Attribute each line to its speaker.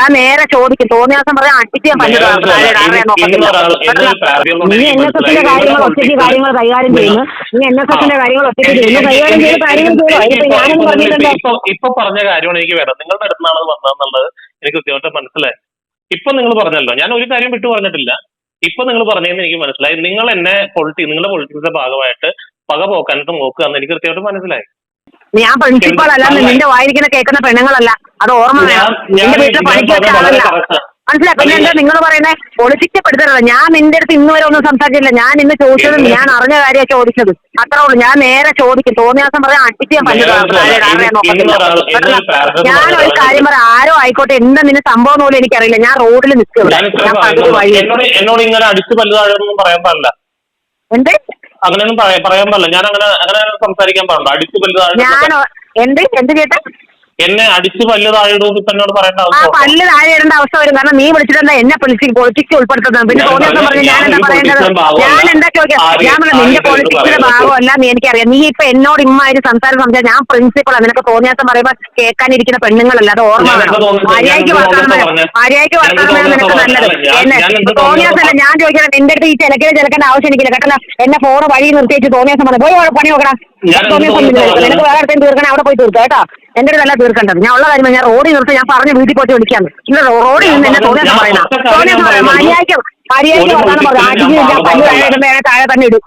Speaker 1: ഞാൻ നേരെ ചോദിക്കും. തോന്നിയാസം പറയാൻ അടിച്ച് ഞാൻ പല്ല് നീ NSSന്റെ കാര്യങ്ങൾ ഒറ്റയ്ക്ക് കാര്യങ്ങൾ കൈകാര്യം ചെയ്യുന്നു. നീ NSSന്റെ കാര്യങ്ങൾ ഒറ്റയ്ക്ക് ചെയ്യുന്നു. കൈകാര്യം ചെയ്ത് കാര്യങ്ങൾ ചെയ്തു. ഞാനൊന്നും പറഞ്ഞിട്ടുണ്ടോ?
Speaker 2: ഇപ്പൊ പറഞ്ഞ കാര്യമാണ് എനിക്ക് വേണം. നിങ്ങളുടെ അടുത്താണ് വന്നതെന്നുള്ളത് എനിക്ക് കൃത്യമായിട്ട് മനസ്സിലായി. ഇപ്പൊ നിങ്ങൾ പറഞ്ഞല്ലോ, ഞാൻ ഒരു കാര്യം വിട്ടു പറഞ്ഞിട്ടില്ല. ഇപ്പൊ നിങ്ങൾ പറഞ്ഞതെന്ന് എനിക്ക് മനസ്സിലായി. നിങ്ങൾ എന്നെ നിങ്ങളുടെ പൊളിറ്റിക്സിന്റെ ഭാഗമായിട്ട് പക പോക്കാനായിട്ട് നോക്കുക എന്ന് എനിക്ക് കൃത്യമായിട്ട് മനസ്സിലായി.
Speaker 1: ഞാൻ പ്രിൻസിപ്പൾ അല്ല, നിന്റെ വായിരിക്കുന്ന കേൾക്കുന്ന പെണ്ണുങ്ങളല്ല. അത് ഓർമ്മ വേണം. നിന്റെ വീട്ടിൽ പണിക്ക് വെച്ച ആളല്ല. മനസ്സിലായി? പിന്നെ എന്താ നിങ്ങൾ പറയുന്നത്? പൊളിറ്റിക്കപ്പെടുത്തരുത്. ഞാൻ നിന്റെ അടുത്ത് ഇന്ന് വരെ ഒന്നും സംസാരിച്ചില്ല. ഞാൻ ഇന്ന് ചോദിച്ചത് ഞാൻ അറിഞ്ഞ കാര്യമാണ് ചോദിച്ചത്. അത്രേ ഉള്ളൂ. ഞാൻ നേരെ ചോദിക്കും. തോന്നിയാസം പറയാൻ അടിച്ച് ഞാൻ പല്ല് ഞാൻ ഒരു കാര്യം പറയാം. ആരോ ആയിക്കോട്ടെ, എന്താ നിന്നെ സംഭവം പോലും എനിക്കറിയില്ല. ഞാൻ റോഡിൽ നിൽക്കുക.
Speaker 2: എന്നോട് ഇങ്ങനെ അടിച്ച് പല്ല് താഴെയൊന്നും പറയാൻ പാടില്ല.
Speaker 1: എന്ത്?
Speaker 2: അങ്ങനെയൊന്നും പറയാൻ പാടില്ല. ഞാൻ അങ്ങനെ സംസാരിക്കാൻ പാടില്ല. അടിച്ച് പല്ല് താഴെ
Speaker 1: ഞാൻ എന്ത് ചേട്ടാ?
Speaker 2: എന്നെ അടിച്ച് പല്ല് താഴെ എന്നോട് പറയേണ്ട അവസ്ഥ.
Speaker 1: പല്ല് താഴെ ഇടേണ്ട അവസ്ഥ വരും. കാരണം നീ വിളിച്ചിട്ടെന്താ എന്നെ പൊളിറ്റിക്സ് ഉൾപ്പെടുത്തുന്നത്? പിന്നെ തോന്നിയാസം പറഞ്ഞു ഞാൻ എന്താ പറയേണ്ടത്? ഞാൻ എന്താ ചോദിക്കാം? ഞാൻ പറഞ്ഞു നിന്റെ പൊളിറ്റിക്സിന്റെ ഭാഗമല്ല നീ എനിക്കറിയാം. നീ ഇപ്പൊ എന്നോട് ഇമ്മാതിരി സംസാരിച്ച ഞാൻ പ്രിൻസിപ്പളാണ്. നിനക്ക് തോന്നിയാസം പറയുമ്പോ കേൾക്കാനിരിക്കുന്ന പെണ്ണുങ്ങളല്ല. അത് ഓർമ്മ വേണം. മര്യാദയ്ക്ക് വർത്താനം നിനക്ക് നല്ലത്. തോന്നിയാസല്ല ഞാൻ ചോദിക്കണം. എന്റെ അടുത്ത് ഈ ചിലക്കേണ്ട ആവശ്യം എനിക്കില്ല കേട്ടല്ലോ. എന്നെ ഫോണ് വഴി നിർത്തിയിട്ട് തോന്നിയാസം പറഞ്ഞു പോയി പണി നോക്കണം. തോന്നിയാസം നിനക്ക് വേറെ അടുത്തേക്ക് തീർക്കണേ അവിടെ പോയി തീർക്കുക കേട്ടോ. എന്റെ അടുത്തല്ല തീർക്കേണ്ടത്. ഞാൻ ഉള്ള കാര്യം ഞാൻ റോഡിൽ നിർത്തി. ഞാൻ പറഞ്ഞ വീട്ടിൽ പോയിട്ട് വിളിക്കാന്ന്. ഇല്ല റോഡിൽ നിന്ന് എന്നെ തോന്നിയാസം പറയുന്ന മര്യാദയ്ക്ക് വർത്താനം പറഞ്ഞു. ആദ്യം പല്ല് താഴെ ഇടുമ്പോ താഴെ തന്നെ ഇടും.